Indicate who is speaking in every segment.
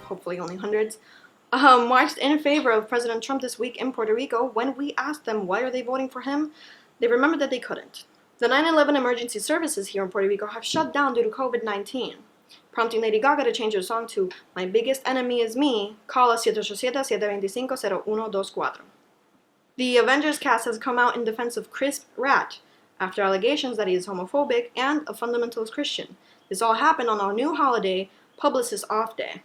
Speaker 1: hopefully only hundreds, marched in favor of President Trump this week in Puerto Rico. When we asked them why are they voting for him, they remembered that they couldn't. The 9/11 emergency services here in Puerto Rico have shut down due to COVID-19, prompting Lady Gaga to change her song to My Biggest Enemy Is Me, call us 787-725-0124. The Avengers cast has come out in defense of Chris Pratt after allegations that he is homophobic and a fundamentalist Christian. This all happened on our new holiday, Publicist Off Day.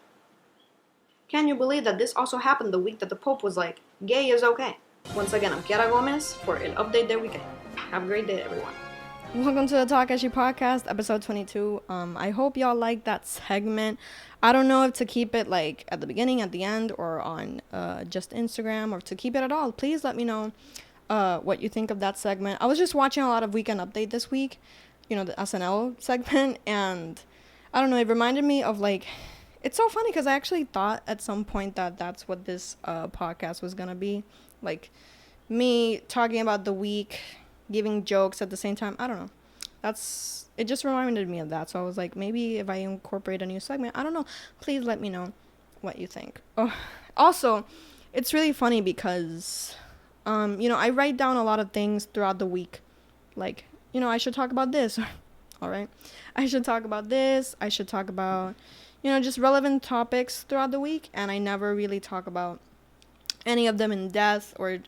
Speaker 1: Can you believe that this also happened the week that the Pope was like, gay is okay? Once again, I'm Kiara Gomez for El Update del Weekend. Have a great day, everyone. Welcome to the TALKESHI podcast, episode 22. I hope y'all like that segment. I don't know if to keep it like at the beginning, at the end, or on just Instagram, or to keep it at all. Please let me know what you think of that segment. I was just watching a lot of Weekend Update this week, you know, the SNL segment, and I don't know, it reminded me of like, it's so funny because I actually thought at some point that that's what this podcast was gonna be, like me talking about the week, giving jokes at the same time. I don't know, it just reminded me of that. So I was like, maybe if I incorporate a new segment, I don't know, please let me know what you think. Oh, also, it's really funny because you know, I write down a lot of things throughout the week, like, you know, I should talk about this. All right, I should talk about this, I should talk about, you know, just relevant topics throughout the week, and I never really talk about any of them in depth, or,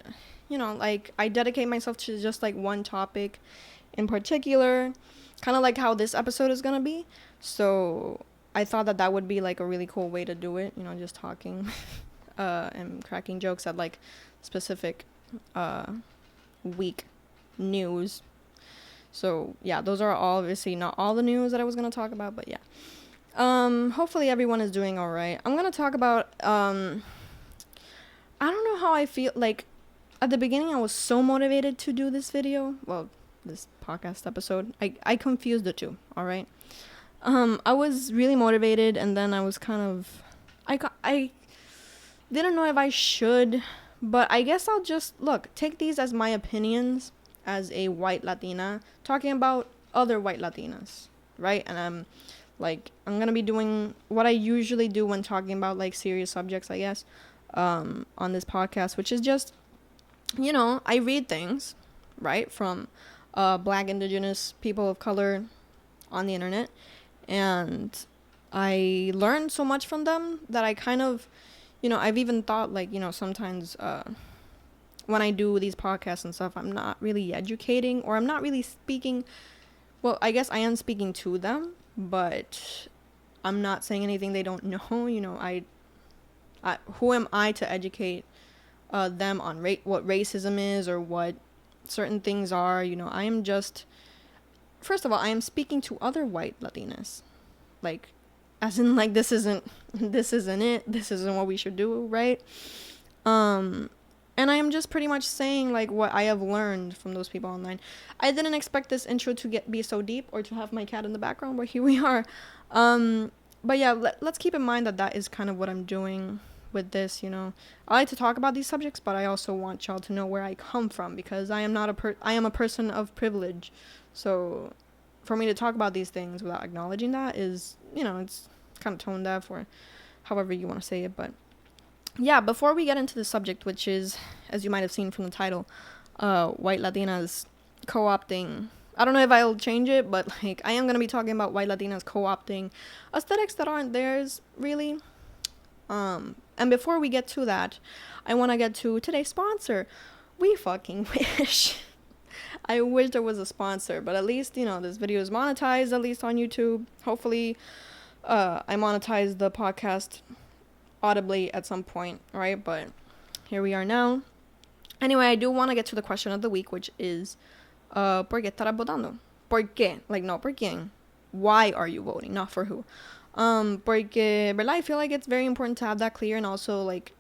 Speaker 1: you know, like, I dedicate myself to just, like, one topic in particular, kind of like how this episode is gonna be. So I thought that would be, like, a really cool way to do it, you know, just talking and cracking jokes at, like, specific week news. So, yeah, those are obviously not all the news that I was gonna talk about, but yeah. Hopefully everyone is doing all right. I'm gonna talk about, I don't know how I feel. Like, at the beginning, I was so motivated to do this video. Well, this podcast episode. I confused the two, all right? I was really motivated, and then I was kind of, I didn't know if I should, but I guess I'll just, take these as my opinions as a white Latina, talking about other white Latinas, right? And I'm gonna be doing what I usually do when talking about, like, serious subjects, I guess, on this podcast, which is just, you know, I read things, right, from Black, Indigenous, people of color on the internet, and I learned so much from them that I kind of, you know, I've even thought, like, you know, sometimes when I do these podcasts and stuff, I'm not really educating, or I'm not really speaking, well, I guess I am speaking to them, but I'm not saying anything they don't know. You know, I who am I to educate them on what racism is, or what certain things are? You know, I am just, first of all, I am speaking to other white Latinas, like, as in, like, this isn't it, this isn't what we should do, right? And I am just pretty much saying, like, what I have learned from those people online. I didn't expect this intro to be so deep, or to have my cat in the background, but here we are. But yeah, let's keep in mind that is kind of what I'm doing with this, you know. I like to talk about these subjects, but I also want y'all to know where I come from, because I am I am a person of privilege. So for me to talk about these things without acknowledging that is, you know, it's kind of tone deaf, or however you want to say it. But yeah, before we get into the subject, which is, as you might have seen from the title, white Latinas co-opting, I don't know if I'll change it, but, like, I am going to be talking about white Latinas co-opting aesthetics that aren't theirs, really. And before we get to that, I want to get to today's sponsor. We fucking wish. I wish there was a sponsor, but at least, you know, this video is monetized, at least on YouTube. Hopefully, I monetize the podcast audibly at some point, right? But here we are now. Anyway, I do want to get to the question of the week, which is, ¿por qué estarás votando? ¿Por qué? Like, no, ¿por quién? Why are you voting? Not for who. Porque, ¿verdad? I feel like it's very important to have that clear, and also, like,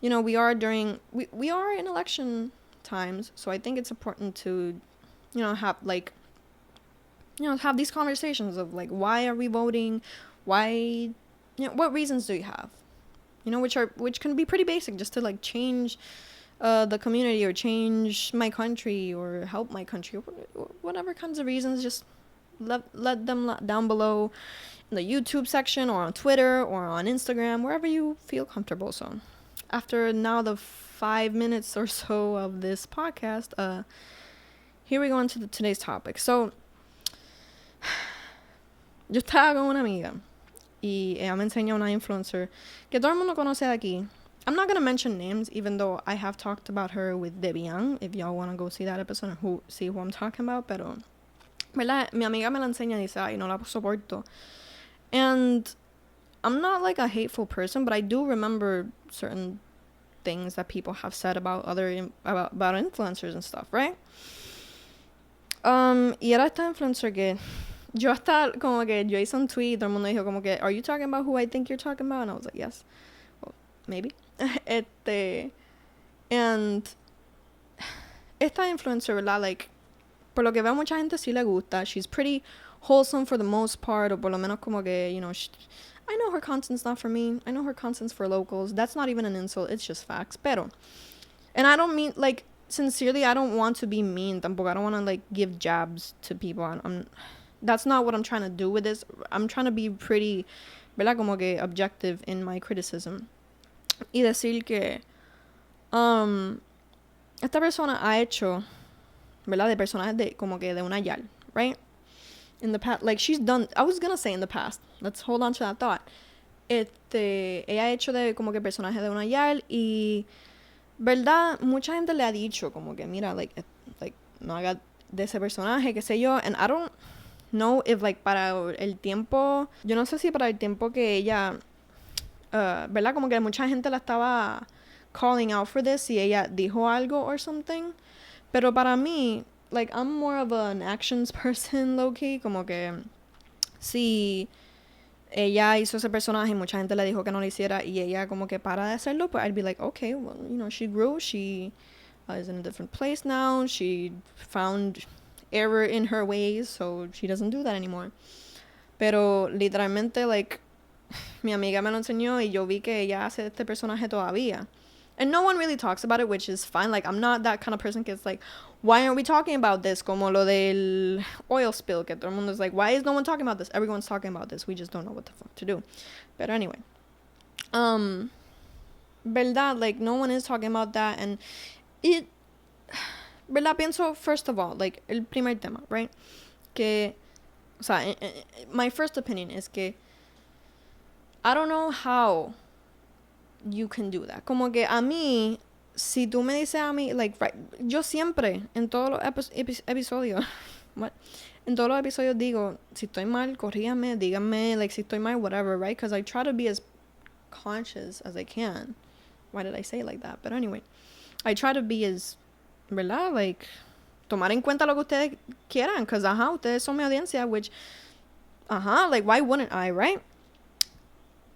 Speaker 1: you know, we are in election times, so I think it's important to, you know, have, like, you know, have these conversations of, like, why are we voting? Why, you know, what reasons do you have? You know, which can be pretty basic, just to, like, change the community, or change my country, or help my country, or whatever kinds of reasons. Just let them down below in the YouTube section or on Twitter or on Instagram, wherever you feel comfortable. So after now the 5 minutes or so of this podcast, here we go into today's topic. So yo estaba con una amiga y ella me enseñó una influencer que todo el mundo conoce de aquí. I'm not going to mention names, even though I have talked about her with Debbie Young, if y'all want to go see that episode and see who I'm talking about. Pero, ¿verdad? Mi amiga me la enseña y dice, ay, no la soporto. And I'm not like a hateful person, but I do remember certain things that people have said about about influencers and stuff, right? Y era esta influencer que yo hasta como que yo hice un tweet, todo el mundo dijo como que, are you talking about who I think you're talking about? And I was like, yes. Well, maybe. And esta influencer, ¿verdad? Like, por lo que veo mucha gente sí le gusta. She's pretty wholesome for the most part, o por lo menos como que, you know, I know her content's not for me. I know her content's for locals. That's not even an insult. It's just facts. Pero, and I don't mean, like, sincerely, I don't want to be mean tampoco. I don't want to, like, give jabs to people. That's not what I'm trying to do with this. I'm trying to be pretty, ¿verdad? Como que objective in my criticism. Y decir que esta persona ha hecho, ¿verdad? De personajes de como que de una yal, right? In the past, like she's done, I was gonna say in the past. Let's hold on to that thought. Ella ha hecho de como que personaje de una yal y, ¿verdad? Mucha gente le ha dicho como que, mira, like no haga de ese personaje, qué sé yo. And I don't know if like para el tiempo, yo no sé si para el tiempo que ella... ¿verdad? Como que mucha gente la estaba calling out for this y ella dijo algo or something. Pero para mí, like, I'm more of an actions person, low-key. Como que si ella hizo ese personaje y mucha gente le dijo que no lo hiciera y ella como que para de hacerlo, pues I'd be like, okay, well, you know, she grew. She is in a different place now. She found error in her ways, so she doesn't do that anymore. Pero literalmente, like, mi amiga me lo enseñó y yo vi que ella hace este personaje todavía. And no one really talks about it, which is fine. Like, I'm not that kind of person que it's like, why aren't we talking about this? Como lo del oil spill, que todo el mundo is like, why is no one talking about this? Everyone's talking about this. We just don't know what the fuck to do. But anyway. ¿Verdad? Like, no one is talking about that. And it... ¿Verdad? Pienso, first of all, like, el primer tema, right? Que... O sea, my first opinion is que I don't know how you can do that. Como que a mí, si tú me dices a mí, like, right, yo siempre, en todos los episodios, what? En todos los episodios digo, si estoy mal, corrígame, díganme, like, si estoy mal, whatever, right? Because I try to be as conscious as I can. Why did I say it like that? But anyway, I try to be as, ¿verdad? Like, tomar en cuenta lo que ustedes quieran, because, ustedes son mi audiencia, which, like, why wouldn't I, right?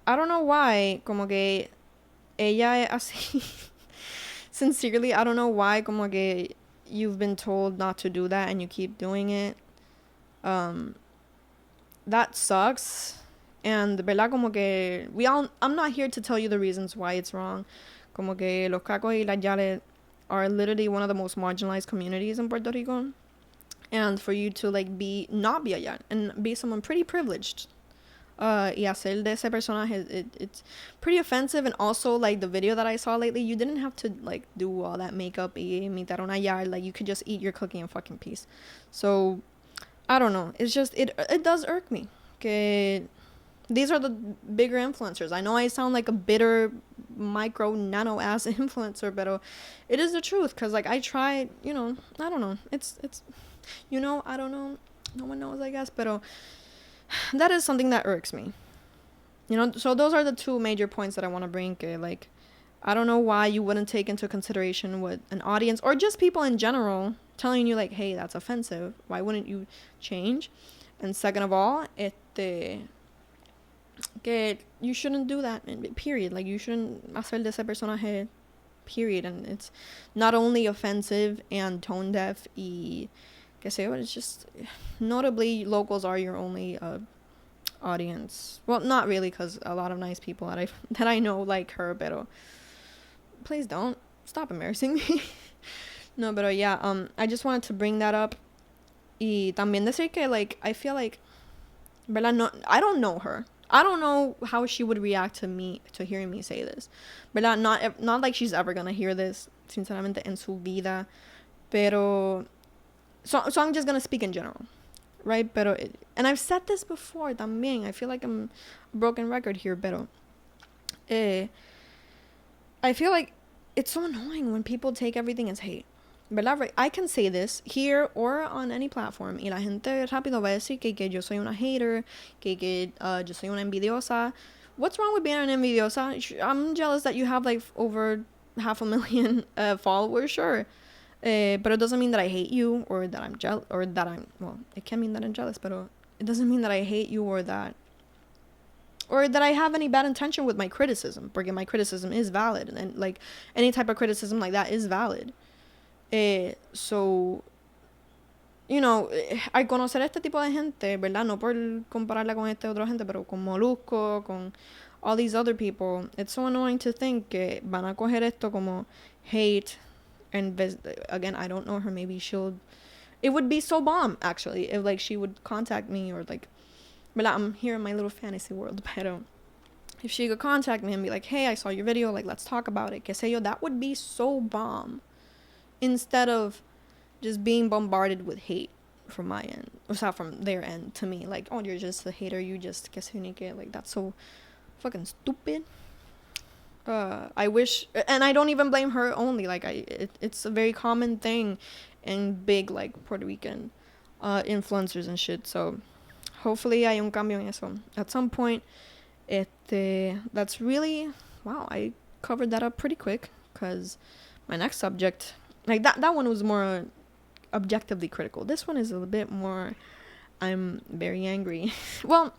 Speaker 1: I don't know why, como que ella es así. Sincerely, I don't know why, como que you've been told not to do that and you keep doing it. That sucks. And, ¿verdad? Como que I'm not here to tell you the reasons why it's wrong. Como que los cacos y las yales are literally one of the most marginalized communities in Puerto Rico. And for you to, like, not be a yal and be someone pretty privileged. Y hacer de ese personaje, it's pretty offensive. And also, like, the video that I saw lately, you didn't have to, like, do all that makeup y imitar una yal. Like, you could just eat your cookie in fucking peace. So, I don't know. It's just, it does irk me. Que these are the bigger influencers. I know I sound like a bitter, micro, nano-ass influencer, but it is the truth. Because, like, I tried, you know, I don't know. It's you know, I don't know. No one knows, I guess. But that is something that irks me. You know, so those are the two major points that I want to bring. Like, I don't know why you wouldn't take into consideration what an audience or just people in general telling you, like, hey, that's offensive. Why wouldn't you change? And second of all, que you shouldn't do that, period. Like, you shouldn't hacer de ese personaje, period. And it's not only offensive and tone deaf y que sé yo, it's just, notably, locals are your only audience. Well, not really, because a lot of nice people that I know like her, pero please don't stop embarrassing me. No, but yeah, I just wanted to bring that up. Y también decir que, like, I feel like, ¿verdad? No, I don't know her. I don't know how she would react to hearing me say this. ¿Verdad? Not like she's ever gonna hear this, sinceramente, en su vida. Pero, so I'm just gonna speak in general. Right? Pero, and I've said this before también. I feel like I'm a broken record here, pero, I feel like it's so annoying when people take everything as hate. ¿Verdad? Right? I can say this here or on any platform y la gente rápido va a decir que yo soy una hater, que yo soy una envidiosa. What's wrong with being an envidiosa? I'm jealous that you have like over 500,000 followers, sure. But it doesn't mean that I hate you or that I'm jealous or that I'm, well, it can mean that I'm jealous, but it doesn't mean that I hate you or that I have any bad intention with my criticism, porque my criticism is valid, and like any type of criticism like that is valid. So, you know, al conocer este tipo de gente, ¿verdad? No por compararla con esta otra gente, pero con Molusco, con all these other people, it's so annoying to think que van a coger esto como hate. And again, I don't know her. Maybe it would be so bomb, actually, if like she would contact me or like, but I'm here in my little fantasy world, pero if she could contact me and be like, hey, I saw your video, like, let's talk about it, que sé yo, that would be so bomb. Instead of just being bombarded with hate from my end, or from their end to me, like, oh, you're just a hater, you just que sé ni que, like, that's so fucking stupid. I wish, and I don't even blame her only, like, it's a very common thing in big, like, Puerto Rican influencers and shit, so hopefully hay un cambio en eso at some point. That's really, wow, I covered that up pretty quick, because my next subject, like, that one was more objectively critical. This one is a little bit more, I'm very angry. Well,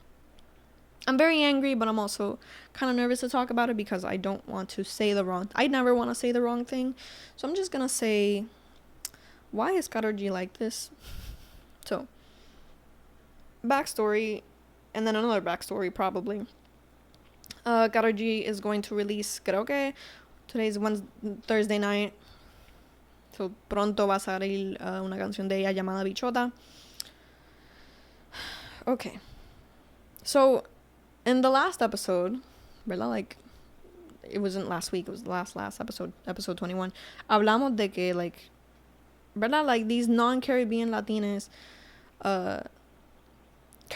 Speaker 1: I'm very angry, but I'm also kind of nervous to talk about it because I don't want to say I never want to say the wrong thing. So I'm just going to say, why is Karol G like this? So, backstory, and then another backstory probably. Karol G is going to release, creo que today's Thursday night. So, pronto va a salir una canción de ella llamada Bichota. Okay. So, in the last episode, ¿verdad? Like, it wasn't last week, it was the last episode, episode 21. Hablamos de que, like, ¿verdad? Like, these non-Caribbean Latinas, kind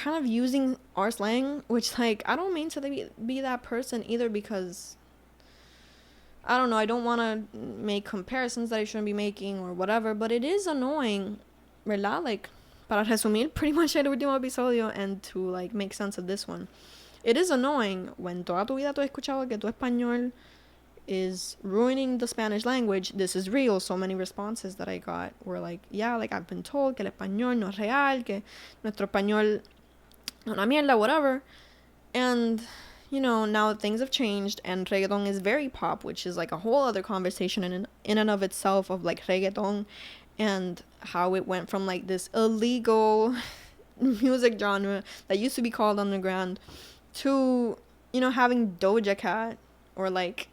Speaker 1: of using our slang, which, like, I don't mean to be that person either, because I don't know, I don't want to make comparisons that I shouldn't be making or whatever, but it is annoying, ¿verdad? Like, para resumir pretty much el último episodio and to, like, make sense of this one. It is annoying when toda tu vida tú has escuchado que tu español is ruining the Spanish language. This is real. So many responses that I got were like, yeah, like, I've been told que el español no es real, que nuestro español es una mierda, whatever. And, you know, now things have changed and reggaeton is very pop, which is like a whole other conversation in and of itself, of like reggaeton and how it went from like this illegal music genre that used to be called underground to, you know, having Doja Cat or like,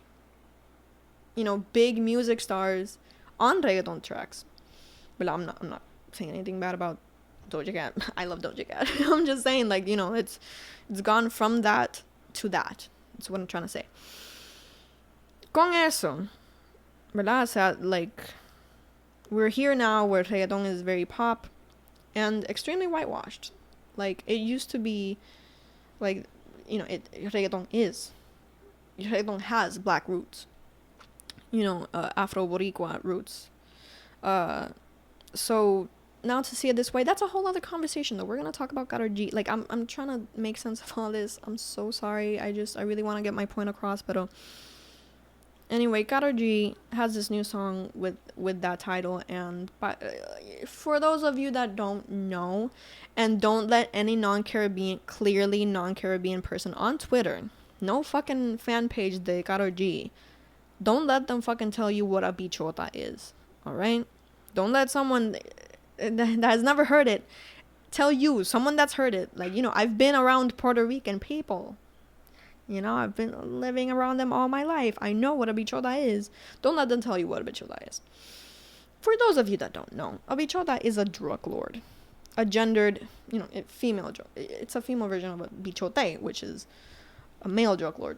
Speaker 1: you know, big music stars on reggaeton tracks. But I'm not saying anything bad about Doja Cat. I love Doja Cat. I'm just saying, like, you know, it's gone from that to that. That's what I'm trying to say. Con eso, ¿verdad? O sea, like, we're here now where reggaeton is very pop and extremely whitewashed. Like, it used to be, like, you know, reggaeton has black roots. You know, Afro-Boricua roots. So now to see it this way, that's a whole other conversation though. We're gonna talk about Karol G. Like, I'm trying to make sense of all this. I'm so sorry. I really want to get my point across, but anyway, Karol G has this new song with that title, and for those of you that don't know, and don't let any clearly non-Caribbean person on Twitter, no fucking fan page de Karol G, don't let them fucking tell you what a bichota is, alright? Don't let someone that has never heard it tell you, someone that's heard it. Like, you know, I've been around Puerto Rican people. You know, I've been living around them all my life. I know what a bichota is. Don't let them tell you what a bichota is. For those of you that don't know, a bichota is a drug lord. a gendered, female joke. It's a female version of a bichote, which is a male joke lord.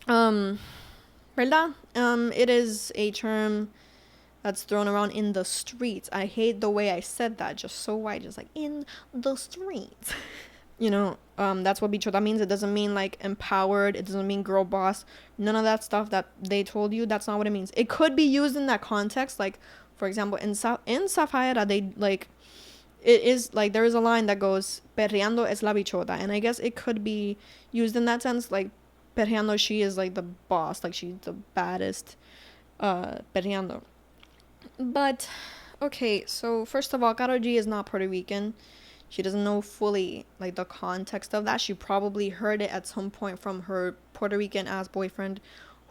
Speaker 1: ¿Verdad? It is a term that's thrown around in the streets. I hate the way I said that, just so white, just like in the streets. That's what bichota means. It doesn't mean like empowered. It doesn't mean girl boss. None of that stuff that they told you, that's not what it means. It could be used in that context. Like, for example, in Zafaera, they like, it is like, there is a line that goes, perreando es la bichota. And I guess it could be used in that sense. Like, perreando, she is like the boss. Like, she's the baddest, perreando. But, okay, so first of all, Karol G is not Puerto Rican. She doesn't know fully, like, the context of that. She probably heard it at some point from her Puerto Rican-ass boyfriend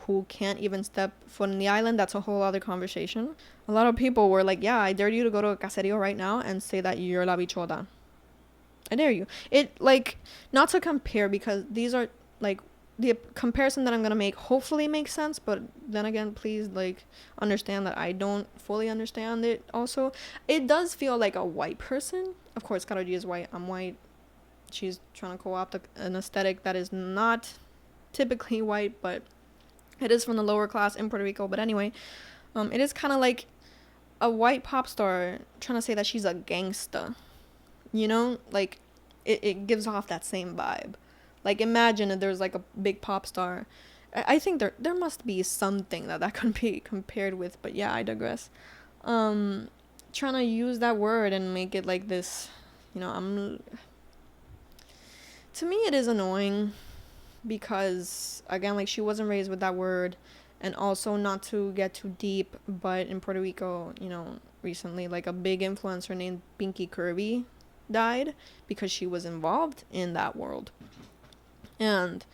Speaker 1: who can't even step foot in the island. That's a whole other conversation. A lot of people were like, yeah, I dare you to go to a caserio right now and say that you're la bichota. I dare you. It, like, not to compare, because these are, like, the comparison that I'm going to make hopefully makes sense, but then again, please, like, understand that I don't fully understand it also. It does feel like a white person. Of course, Karol G is white. I'm white. She's trying to co-opt an aesthetic that is not typically white, but it is from the lower class in Puerto Rico. But anyway, it is kind of like a white pop star trying to say that she's a gangsta. Like, it gives off that same vibe. Like, imagine if there's like a big pop star. I think there must be something that could be compared with, but yeah, I digress. Trying to use that word and make it like this, to me it is annoying, because again, like, she wasn't raised with that word. And also, not to get too deep, but in Puerto Rico, recently, like, a big influencer named Pinky Kirby died because she was involved in that world. And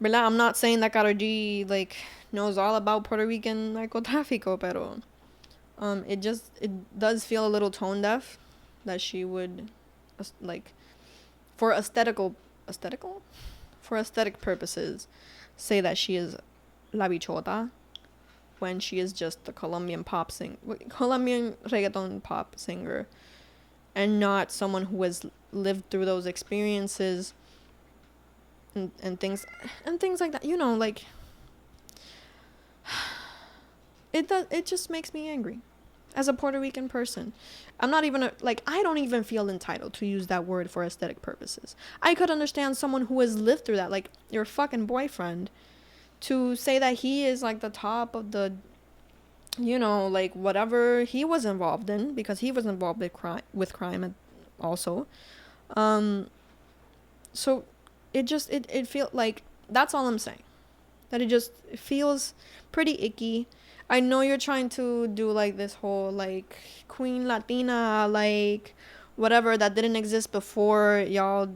Speaker 1: I'm not saying that Karol G, like, knows all about Puerto Rican narcotráfico, pero it does feel a little tone deaf that she would, like, for aesthetic purposes, say that she is la bichota when she is just a Colombian reggaeton pop singer, and not someone who has lived through those experiences and things like that. Like, it just makes me angry as a Puerto Rican person. I'm not even I don't even feel entitled to use that word for aesthetic purposes. I could understand someone who has lived through that, like your fucking boyfriend, to say that he is like the top of the, like, whatever he was involved in, because he was involved with crime also. So it feels like, that's all I'm saying, that it feels pretty icky. I know you're trying to do like this whole like Queen Latina, like whatever, that didn't exist before y'all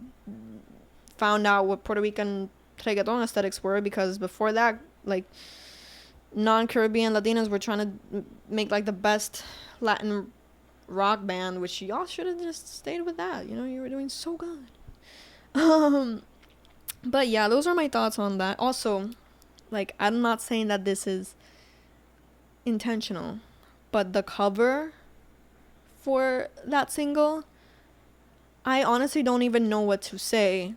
Speaker 1: found out what Puerto Rican reggaeton aesthetics were, because before that, like, non-Caribbean Latinas were trying to make like the best Latin rock band, which y'all should have just stayed with that. You were doing so good. But yeah, those are my thoughts on that. Also, like, I'm not saying that this is intentional, but the cover for that single, I honestly don't even know what to say.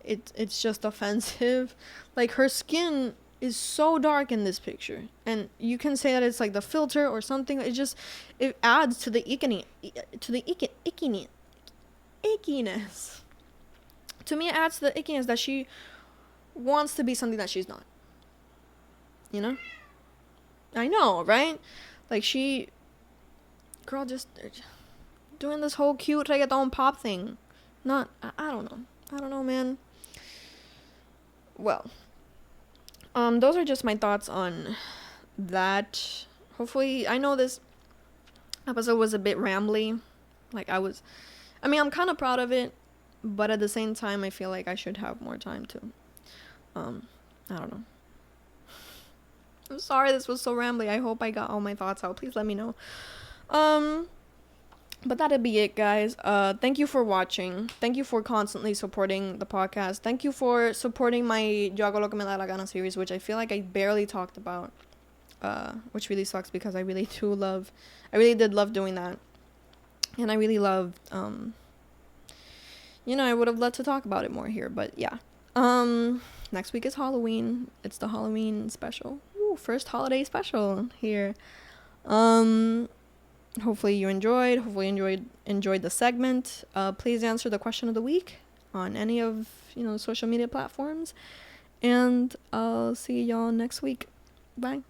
Speaker 1: It's just offensive. Like, her skin is so dark in this picture, and you can say that it's like the filter or something. It adds to the ickiness. To me, it adds to the ickiness that she wants to be something that she's not. I know, right? Like, girl, just doing this whole cute reggaeton pop thing. I don't know, man. Well, those are just my thoughts on that. Hopefully, I know this episode was a bit rambly. Like, I'm kind of proud of it, but at the same time, I feel like I should have more time to, I don't know. I'm sorry this was so rambly. I hope I got all my thoughts out. Please let me know. But that'll be it, guys. Thank you for watching. Thank you for constantly supporting the podcast. Thank you for supporting my Yo Hago Lo Que Me Da La Gana series, which I feel like I barely talked about, which really sucks, because I really did love doing that. And I really loved, I would have loved to talk about it more here, but yeah. Next week is Halloween. It's the Halloween special. Ooh, first holiday special here. Hopefully you enjoyed. Hopefully enjoyed the segment. Please answer the question of the week on any of, social media platforms. And I'll see y'all next week. Bye.